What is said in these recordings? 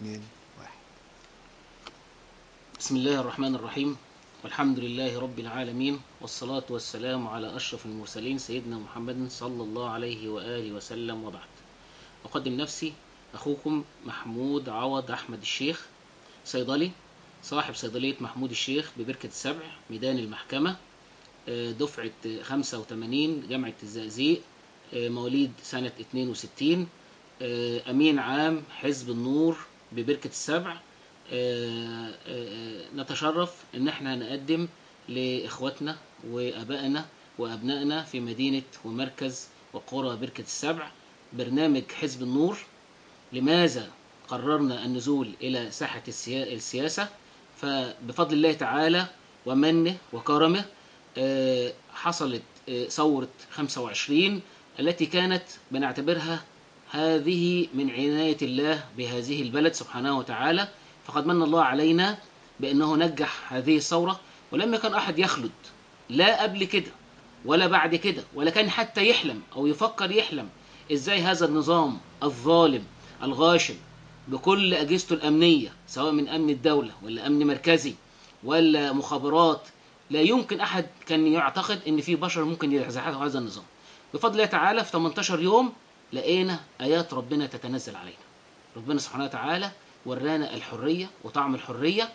2 1. بسم الله الرحمن الرحيم، والحمد لله رب العالمين، والصلاة والسلام على أشرف المرسلين سيدنا محمد صلى الله عليه وآله وسلم، وبعد. أقدم نفسي أخوكم محمود عوض أحمد الشيخ، صيدلي صاحب صيدلية محمود الشيخ ببركة السبع ميدان المحكمة، دفعة 85 جامعة الزقازيق، مواليد سنة 62، أمين عام حزب النور ببركة السبع. نتشرف ان احنا نقدم لاخواتنا وابائنا وابنائنا في مدينة ومركز وقرى بركة السبع برنامج حزب النور. لماذا قررنا النزول الى ساحة السياسة؟ فبفضل الله تعالى ومنه وكرمه حصلت ثورة 25 التي كانت بنعتبرها هذه من عناية الله بهذه البلد سبحانه وتعالى، فقد من الله علينا بأنه نجح هذه الثورة، ولم يكن أحد يخلد لا قبل كده ولا بعد كده، ولا كان حتى يحلم أو يفكر يحلم إزاي هذا النظام الظالم الغاشم بكل أجهزته الأمنية، سواء من أمن الدولة ولا أمن مركزي ولا مخابرات، لا يمكن أحد كان يعتقد إن في بشر ممكن يزحزحوا هذا النظام. بفضل الله تعالى في 18 يوم لقينا آيات ربنا تتنزل علينا. ربنا سبحانه وتعالى ورانا الحرية وطعم الحرية،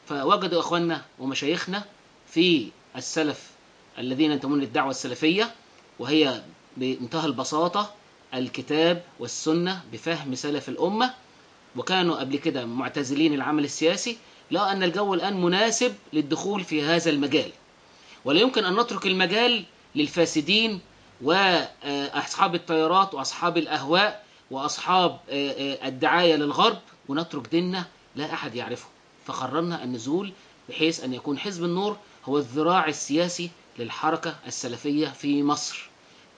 فوجدوا أخواننا ومشايخنا في السلف الذين ينتمون للدعوة السلفية، وهي بمنتهى البساطة الكتاب والسنة بفهم سلف الأمة، وكانوا قبل كده معتزلين العمل السياسي، لقوا أن الجو الآن مناسب للدخول في هذا المجال، ولا يمكن أن نترك المجال للفاسدين وأصحاب التيارات وأصحاب الأهواء وأصحاب الدعاية للغرب ونترك ديننا لا أحد يعرفه. فقررنا النزول بحيث أن يكون حزب النور هو الذراع السياسي للحركة السلفية في مصر،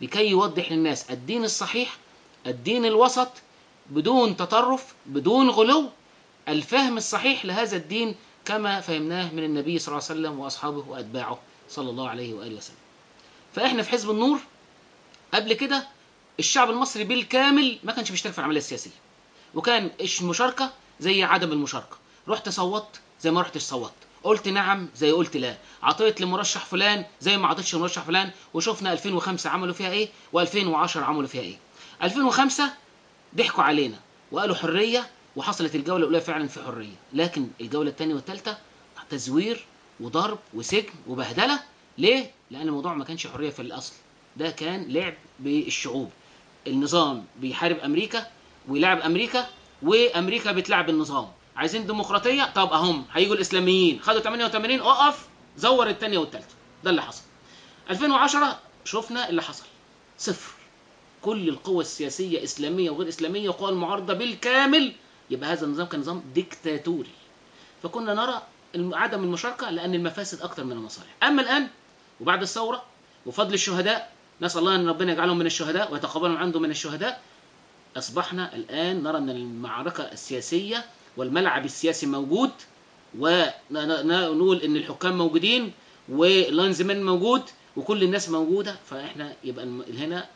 لكي يوضح للناس الدين الصحيح، الدين الوسط، بدون تطرف بدون غلو، الفهم الصحيح لهذا الدين كما فهمناه من النبي صلى الله عليه وسلم وأصحابه وأتباعه صلى الله عليه وآله وسلم. فإحنا في حزب النور قبل كده الشعب المصري بالكامل ما كانش بيشترك في العملية السياسية، وكان المشاركة زي عدم المشاركة، رحت صوت زي ما رحتش صوت، قلت نعم زي قلت لا، عطيت لمرشح فلان زي ما عطيتش لمرشح فلان. وشفنا 2005 عملوا فيها ايه و2010 عملوا فيها ايه. 2005 ضحكوا علينا وقالوا حرية، وحصلت الجولة الأولى فعلا في حرية، لكن الجولة الثانية والثالثة تزوير وضرب وسجن وبهدلة. ليه؟ لأن الموضوع ما كانش حرية في الأصل، ده كان لعب بالشعوب. النظام بيحارب أمريكا ويلعب أمريكا، وأمريكا بتلعب النظام. عايزين ديمقراطية؟ طب أهم هيجوا الإسلاميين خدوا 88 أقف زور الثانية والثالثة. ده اللي حصل. 2010 شفنا اللي حصل، صفر. كل القوى السياسية إسلامية وغير إسلامية وقوى المعارضة بالكامل، يبقى هذا النظام كان نظام ديكتاتوري. فكنا نرى عدم المشاركة لأن المفاسد أكثر من المصالح. أما الآن وبعد الثورة وفضل الشهداء، نسأل الله أن ربنا يجعلهم من الشهداء ويتقبلهم عنده من الشهداء، أصبحنا الآن نرى أن المعركة السياسية والملعب السياسي موجود، ونقول أن الحكام موجودين واللاينزمان موجود وكل الناس موجودة. فإحنا يبقى هنا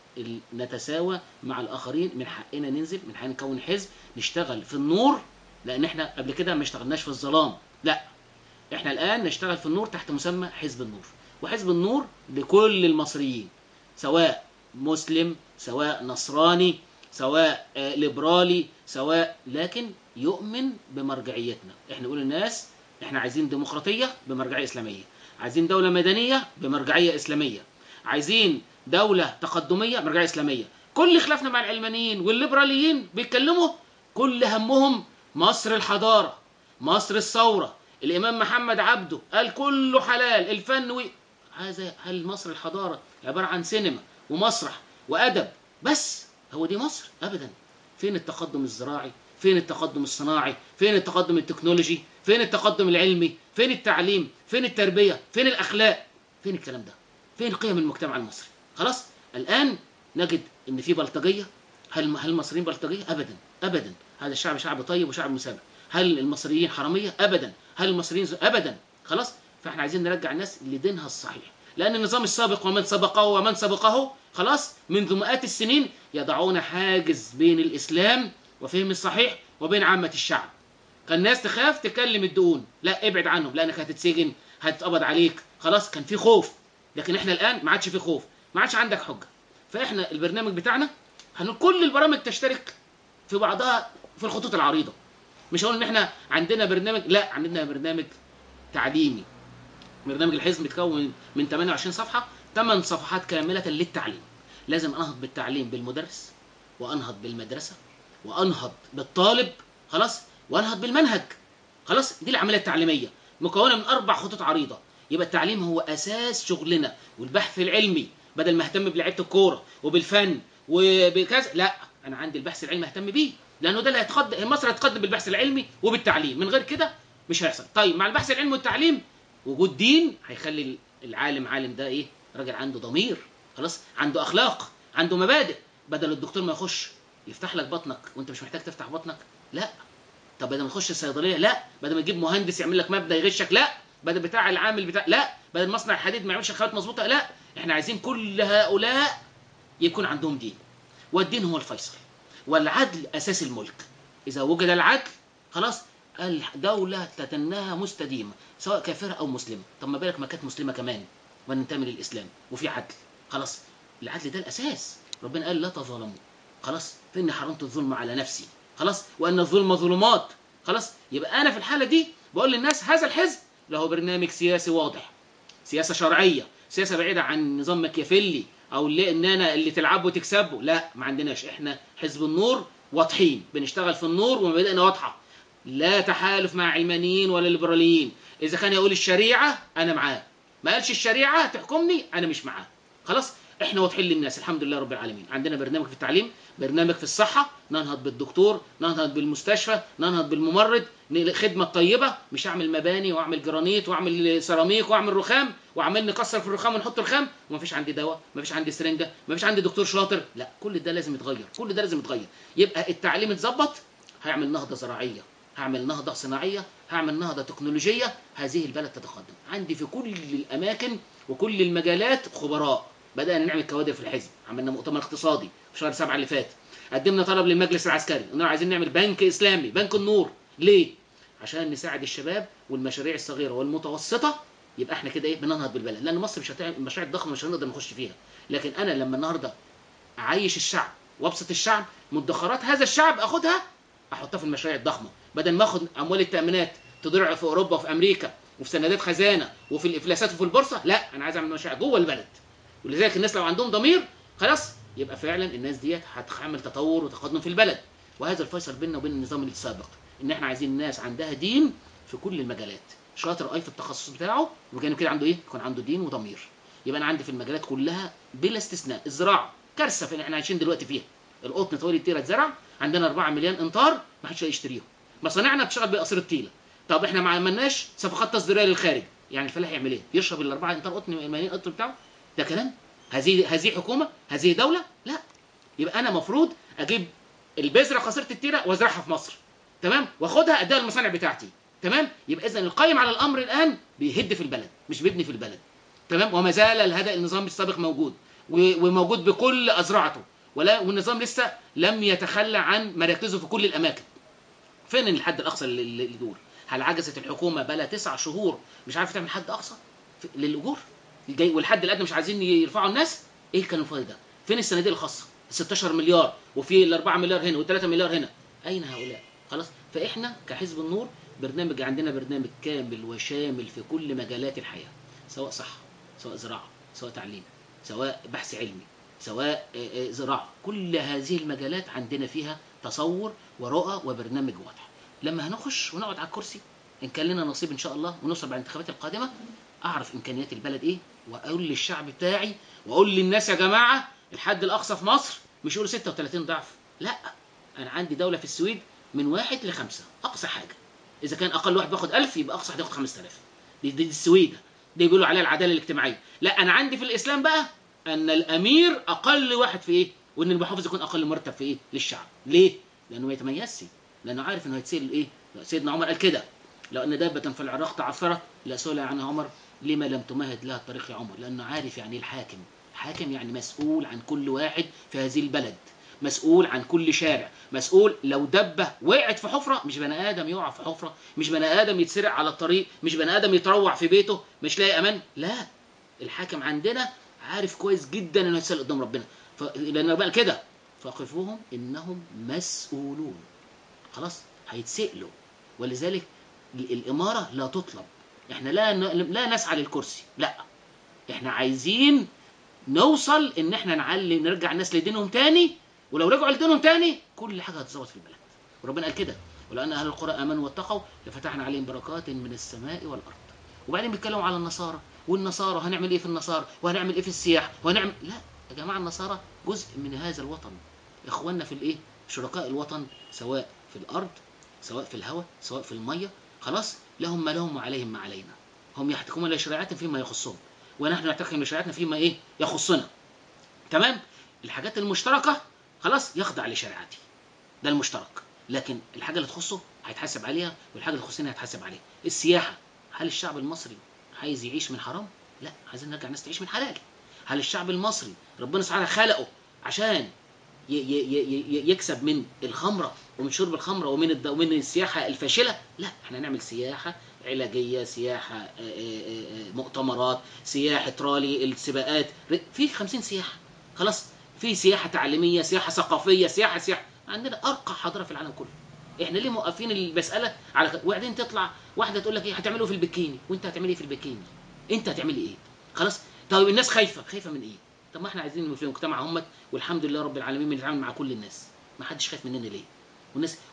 نتساوى مع الآخرين، من حقنا ننزل، من حقنا نكون حزب نشتغل في النور، لأن إحنا قبل كده ما اشتغلناش في الظلام، لا إحنا الآن نشتغل في النور تحت مسمى حزب النور. وحزب النور لكل المصريين، سواء مسلم سواء نصراني سواء ليبرالي سواء، لكن يؤمن بمرجعيتنا. إحنا نقول للناس إحنا عايزين ديمقراطية بمرجعية إسلامية، عايزين دولة مدنية بمرجعية إسلامية، عايزين دولة تقدمية مرجعية إسلامية. كل خلافنا مع العلمانيين والليبراليين بيتكلموا كل همهم مصر الحضارة، مصر الثورة. الإمام محمد عبده قال كله حلال الفن هل مصر الحضارة عبارة عن سينما ومسرح وأدب بس؟ هو دي مصر؟ أبدا. فين التقدم الزراعي؟ فين التقدم الصناعي؟ فين التقدم التكنولوجي؟ فين التقدم العلمي؟ فين التعليم؟ فين التربية؟ فين الأخلاق؟ فين الكلام ده؟ فين قيم المجتمع المصري؟ خلاص الآن نجد إن في بلطجية. هل المصريين بلطجية؟ أبدا أبدا. هذا الشعب شعب طيب وشعب مسالم. هل المصريين حرامية؟ أبدا. هل المصريين أبدا. خلاص. فإحنا عايزين نرجع الناس لدينها الصحيح، لأن النظام السابق ومن سبقه خلاص منذ مئات السنين يضعون حاجز بين الإسلام وفهم الصحيح وبين عامة الشعب. كان الناس تخاف تكلم الدقون، لا ابعد عنهم لانك هتتسجن، هتتقبض عليك، خلاص كان في خوف. لكن احنا الان ما عادش في خوف، ما عادش عندك حجه. فاحنا البرنامج بتاعنا هنقول كل البرامج تشترك في بعضها في الخطوط العريضه. مش هقول ان احنا عندنا برنامج، لا، عندنا برنامج تعليمي. برنامج الحزب متكون من 28 صفحه، 8 صفحات كامله للتعليم. لازم انهض بالتعليم بالمدرس، وانهض بالمدرسه، وانهض بالطالب، خلاص، وانهض بالمنهج. خلاص، دي العمليه التعليميه مكونه من 4 خطوط عريضه. يبقى التعليم هو اساس شغلنا، والبحث العلمي بدل ما اهتم بلعيبه الكوره وبالفن وبكذا، لا، انا عندي البحث العلمي اهتم بيه، لانه ده اللي هيتقدم، مصر هتقدم بالبحث العلمي وبالتعليم. من غير كده مش هيحصل. طيب مع البحث العلمي والتعليم وجود دين هيخلي العالم عالم، ده ايه؟ راجل عنده ضمير، خلاص، عنده اخلاق، عنده مبادئ. بدل الدكتور ما يخش يفتح لك بطنك وانت مش محتاج تفتح بطنك، لا. طب بدل ما تخش الصيدليه، لا. بدل ما تجيب مهندس يعمل لك مبدا يغشك، لا. بدل بتاع العامل بتاع، لا. بدل مصنع الحديد ما يعملش خامات مظبوطه، لا. احنا عايزين كل هؤلاء يكون عندهم دين، والدين هو الفيصل، والعدل اساس الملك. اذا وجد العدل، خلاص، الدوله تتناهى مستديمه، سواء كافره او مسلمه. طب ما بالك ما كانت مسلمه كمان وننتمي للاسلام وفي عدل، خلاص. العدل ده الاساس. ربنا قال لا تظلموا، خلاص، فاني حرمت الظلم على نفسي، خلاص، وان الظلم ظلمات، خلاص. يبقى انا في الحاله دي بقول للناس هذا الحزب له برنامج سياسي واضح، سياسه شرعيه، سياسه بعيده عن نظام مكيافيلي او اللي ان انا اللي تلعبه وتكسبه، لا، ما عندناش. احنا حزب النور واضحين، بنشتغل في النور ومبادئنا واضحه. لا تحالف مع علمانيين ولا ليبراليين. اذا كان يقول الشريعه انا معاه، ما قالش الشريعه تحكمني انا مش معاه، خلاص. احنا واضحين للناس، الحمد لله رب العالمين. عندنا برنامج في التعليم، برنامج في الصحه، ننهض بالدكتور، ننهض بالمستشفى، ننهض بالممرض، خدمه طيبه. مش اعمل مباني واعمل جرانيت واعمل سيراميك واعمل رخام وعمال نكسر في الرخام ونحط رخام وما فيش عندي دواء، ما فيش عندي سرنجه، ما فيش عندي دكتور شاطر، لا. كل ده لازم يتغير، كل ده لازم يتغير. يبقى التعليم اتظبط، هيعمل نهضه زراعيه، هعمل نهضه صناعيه، هعمل نهضه تكنولوجيه، هذه البلد تتقدم. عندي في كل الاماكن وكل المجالات خبراء. بدانا نعمل كوادر في الحزب، عملنا مؤتمر اقتصادي في شهر 7 اللي فات، قدمنا طلب للمجلس العسكري اننا عايزين نعمل بنك اسلامي، بنك النور. ليه؟ عشان نساعد الشباب والمشاريع الصغيره والمتوسطه. يبقى احنا كده ايه؟ بننهض بالبلد، لان مصر مش هتعمل المشاريع الضخمه، مش هنقدر نخش فيها. لكن انا لما النهارده اعيش الشعب وابسط الشعب، مدخرات هذا الشعب اخدها احطها في المشاريع الضخمه، بدل ما اخد اموال التامينات تضيع في اوروبا وفي امريكا وفي سندات خزانه وفي الافلاسات وفي البورصه. لا، انا عايز اعمل مشاريع جوه البلد. ولذلك الناس لو عندهم ضمير، خلاص، يبقى فعلا الناس ديت هتعمل تطور وتقدم في البلد. وهذا الفيصل بيننا وبين النظام السابق، ان احنا عايزين الناس عندها دين في كل المجالات، شاطر اي في التخصص بتاعه، وكان كده عنده ايه؟ يكون عنده دين وضمير. يبقى انا عندي في المجالات كلها بلا استثناء. الزراعه كارثه في اللي احنا عايشين دلوقتي فيها. القطن طويل التيره اتزرع، عندنا 4 مليون امتار ما حدش يشتريهم، مصانعنا بتشتغل بقصير التيله. طب احنا ما عملناش صفقات تصديريه للخارج، يعني الفلاح يعمل ايه؟ يشرب ال 4 امتار قطن مليون قطن بتاعه؟ ده كلام؟ هذه حكومه؟ هذه دوله؟ لا. يبقى انا المفروض اجيب البذره قصيره التيره وازرعها في مصر، تمام، واخدها اديها المصانع بتاعتي، تمام. يبقى اذا القائم على الامر الان بيهد في البلد مش بيبني في البلد، تمام. وما زال هذا النظام السابق موجود وموجود بكل اذرعته، والنظام لسه لم يتخلى عن مراكزه في كل الاماكن. فين الحد الاقصى للاجور؟ هل عجزت الحكومه بقى لها 9 شهور مش عارفه تعمل حد اقصى للاجور؟ والحد الادنى مش عايزين يرفعوا الناس؟ ايه كان الفايده ده؟ فين الصناديق الخاصه 16 مليار وفي ال 4 مليار هنا وال 3 مليار هنا؟ اين هؤلاء؟ خلاص. فاحنا كحزب النور عندنا برنامج كامل وشامل في كل مجالات الحياه، سواء صحه، سواء زراعه، سواء تعليم، سواء بحث علمي، سواء زراعه. كل هذه المجالات عندنا فيها تصور ورؤى وبرنامج واضح. لما هنخش ونقعد على الكرسي، ان كان لنا نصيب ان شاء الله ونوصل بعد الانتخابات القادمه، اعرف امكانيات البلد ايه، واقول للشعب بتاعي واقول للناس يا جماعه الحد الاقصى في مصر مش يقولوا 36 ضعف، لا. انا عندي دوله في السويد من 1 ل 5 اقصى حاجه. اذا كان اقل واحد بياخد 1000 يبقى اقصى واحد ياخد 5000. دي السويد، دي بيقولوا عليها العداله الاجتماعيه. لا، انا عندي في الاسلام بقى ان الامير اقل واحد في ايه، وان المحافظ يكون اقل مرتب في ايه للشعب. ليه؟ لانه ما يتميزش، لانه عارف انه هيتسال ايه. سيدنا عمر قال كده: لو ان دابه في العراق تعثرت لسئل عنها عمر لما لم تمهد لها الطريق يا عمر. لانه عارف يعني الحاكم، حاكم يعني مسؤول عن كل واحد في هذه البلد، مسؤول عن كل شارع، مسؤول لو دبه وقعت في حفره، مش بني ادم يقع في حفره، مش بني ادم يتسرق على الطريق، مش بني ادم يتروع في بيته مش لاقي امان، لا. الحاكم عندنا عارف كويس جدا انه يتسال قدام ربنا، لان بقى كده فقفوهم انهم مسؤولون، خلاص هيتسالوا. ولذلك الاماره لا تطلب، احنا لا نسعى للكرسي، لا، احنا عايزين نوصل ان احنا نعلم نرجع الناس لدينهم تاني، ولو رجعوا لدينهم تاني كل حاجه هتظبط في البلد. وربنا قال كده، ولان اهل القرى امنوا واتقوا لفتحنا عليهم بركات من السماء والارض. وبعدين بيتكلموا على النصارى، والنصارى هنعمل ايه في النصارى، وهنعمل ايه في السياح، وهنعمل، لا يا جماعه، النصارى جزء من هذا الوطن، اخواننا في الايه، شركاء الوطن، سواء في الارض، سواء في الهواء، سواء في الميه، خلاص، لهم ما لهم وعليهم ما علينا، هم يحكمون لشريعتهم فيما يخصهم، ونحن نحتكم لشريعتنا فيما ايه يخصنا، تمام. الحاجات المشتركه خلاص يخضع لشريعتي، ده المشترك، لكن الحاجه اللي تخصه هيتحاسب عليها، والحاجه اللي تخصني هيتحاسب عليها. السياحه، هل الشعب المصري عايز يعيش من حرام؟ لا، عايزين نرجع الناس تعيش من حلال. هل الشعب المصري ربنا سبحانه خلقه عشان يكسب من الخمره ومن شرب الخمره ومن السياحه الفاشله؟ لا، احنا نعمل سياحه علاجيه، سياحه مؤتمرات، سياحه رالي، السباقات، في 50 سياحه، خلاص، في سياحه تعليميه، سياحه ثقافيه، سياحه عندنا ارقى حضاره في العالم كله. احنا ليه موقفين المساله على وبعدين تطلع واحده تقول لك ايه هتعملوا في البكيني، وانت هتعملي ايه في البكيني؟ انت هتعملي ايه؟ خلاص. طيب الناس خايفه من ايه؟ طب ما احنا عايزين في المجتمع همت، والحمد لله رب العالمين بنتعامل مع كل الناس، ما حدش خايف مننا ليه؟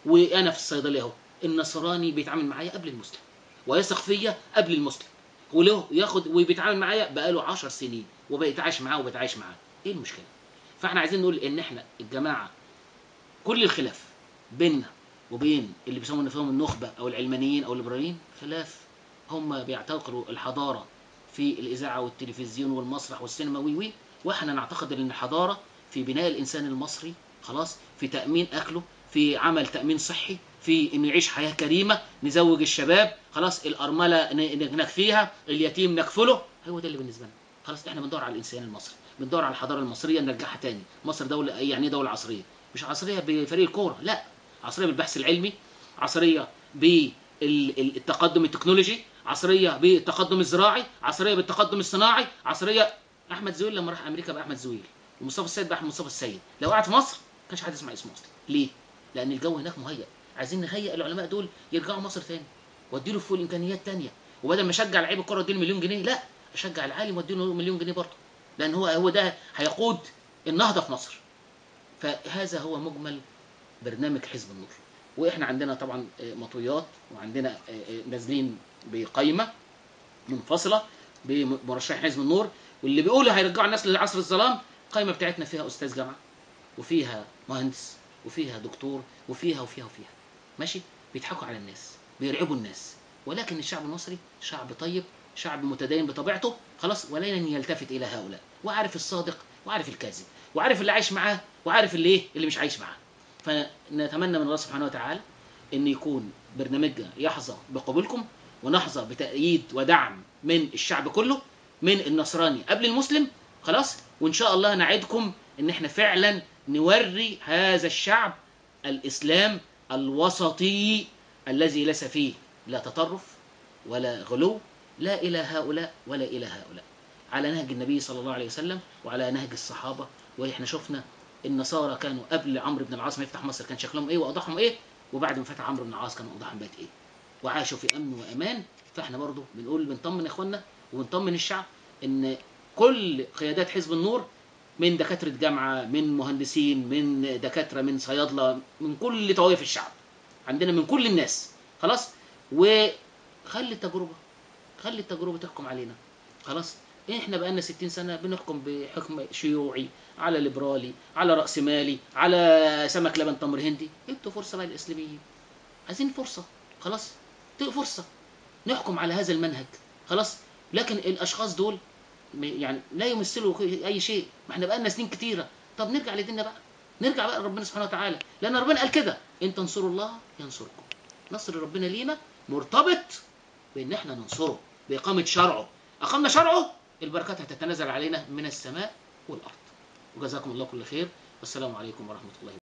وانا في الصيدليه اهو، النصراني بيتعامل معايا قبل المسلم، ويثق فيا قبل المسلم، وله ياخد وبيتعامل معايا بقاله 10 سنين، وبيتعايش معاه وبتعايش معاه، ايه المشكله؟ فاحنا عايزين نقول ان احنا الجماعه كل الخلاف بيننا وبين اللي بيسموا نفسهم النخبه او العلمانيين او الليبراليين خلاف، هم بيعتقدوا الحضاره في الاذاعه والتلفزيون والمسرح والسينما وي، واحنا نعتقد ان الحضاره في بناء الانسان المصري، خلاص، في تامين اكله، في عمل تامين صحي، في انه يعيش حياه كريمه، نزوج الشباب، خلاص، الارمله نكفيها، اليتيم نكفله، هو ده اللي بالنسبه لنا. خلاص، احنا بندور على الانسان المصري، بندور على الحضاره المصريه نرجعها تاني. مصر دوله، يعني دوله عصريه، مش عصريه بفريق الكوره، لا، عصريه بالبحث العلمي، عصريه بالتقدم التكنولوجي، عصريه بالتقدم الزراعي، عصريه بالتقدم الصناعي، عصريه. احمد زويل لما راح امريكا بقى احمد زويل، ومصطفى السيد بقى مصطفى السيد، لو قعد في مصر ما كانش حد يسمع اسمه اصلا. ليه؟ لان الجو هناك مهيئ. عايزين نهيئ العلماء دول يرجعوا مصر تاني، واديله فول امكانيات تانيه، وبدل ما اشجع لعيب الكوره اديله مليون جنيه، لا، اشجع العالم واديله مليون جنيه برضه، لان هو ده هيقود النهضه في مصر. فهذا هو مجمل برنامج حزب النور. واحنا عندنا طبعا مطويات، وعندنا نازلين بقائمه منفصله بمرشحين حزب النور، واللي بيقولوا هيرجعوا الناس لعصر الظلام. القائمه بتاعتنا فيها استاذ جامعه، وفيها مهندس، وفيها دكتور، وفيها ماشي، بيضحكوا على الناس، بيرعبوا الناس، ولكن الشعب المصري شعب طيب، شعب متدين بطبيعته، خلاص، ولن يلتفت الى هؤلاء، وعارف الصادق وعارف الكاذب، وعارف اللي عايش معاه وعارف اللي ايه اللي مش عايش معاه. فنتمنى من الله سبحانه وتعالى ان يكون برنامجنا يحظى بقبولكم، ونحظى بتأييد ودعم من الشعب كله، من النصراني قبل المسلم، خلاص. وان شاء الله نعدكم ان احنا فعلا نوري هذا الشعب الاسلام الوسطي الذي ليس فيه لا تطرف ولا غلو، لا الى هؤلاء ولا الى هؤلاء، على نهج النبي صلى الله عليه وسلم وعلى نهج الصحابه. واحنا شفنا النصارى كانوا قبل عمرو بن العاص ما يفتح مصر كان شكلهم ايه واوضاعهم ايه، وبعد ما فتح عمرو بن العاص كانوا اوضاعهم بقت ايه، وعاشوا في امن وامان. فاحنا برضو بنقول بنطمن اخواننا وبنطمن الشعب ان كل قيادات حزب النور، من دكاتره جامعه، من مهندسين، من دكاتره، من صيادله، من كل طوائف الشعب، عندنا من كل الناس، خلاص. خلي التجربه تحكم علينا، خلاص. احنا بقالنا 60 سنه بنحكم بحكم شيوعي، على ليبرالي، على راسمالي، على سمك لبن تمر هندي. ادوا فرصه بقى للاسلاميين، عايزين فرصه، خلاص، فرصه نحكم على هذا المنهج، خلاص. لكن الاشخاص دول يعني لا يمثلوا اي شيء، ما احنا بقالنا سنين كتيره. طب نرجع لديننا بقى، نرجع بقى لربنا سبحانه وتعالى، لان ربنا قال كده، ان تنصروا الله ينصركم. نصر ربنا لينا مرتبط بان احنا ننصره باقامه شرعه. اقمنا شرعه، البركات هتتنازل علينا من السماء والارض. وجزاكم الله كل خير، والسلام عليكم ورحمة الله.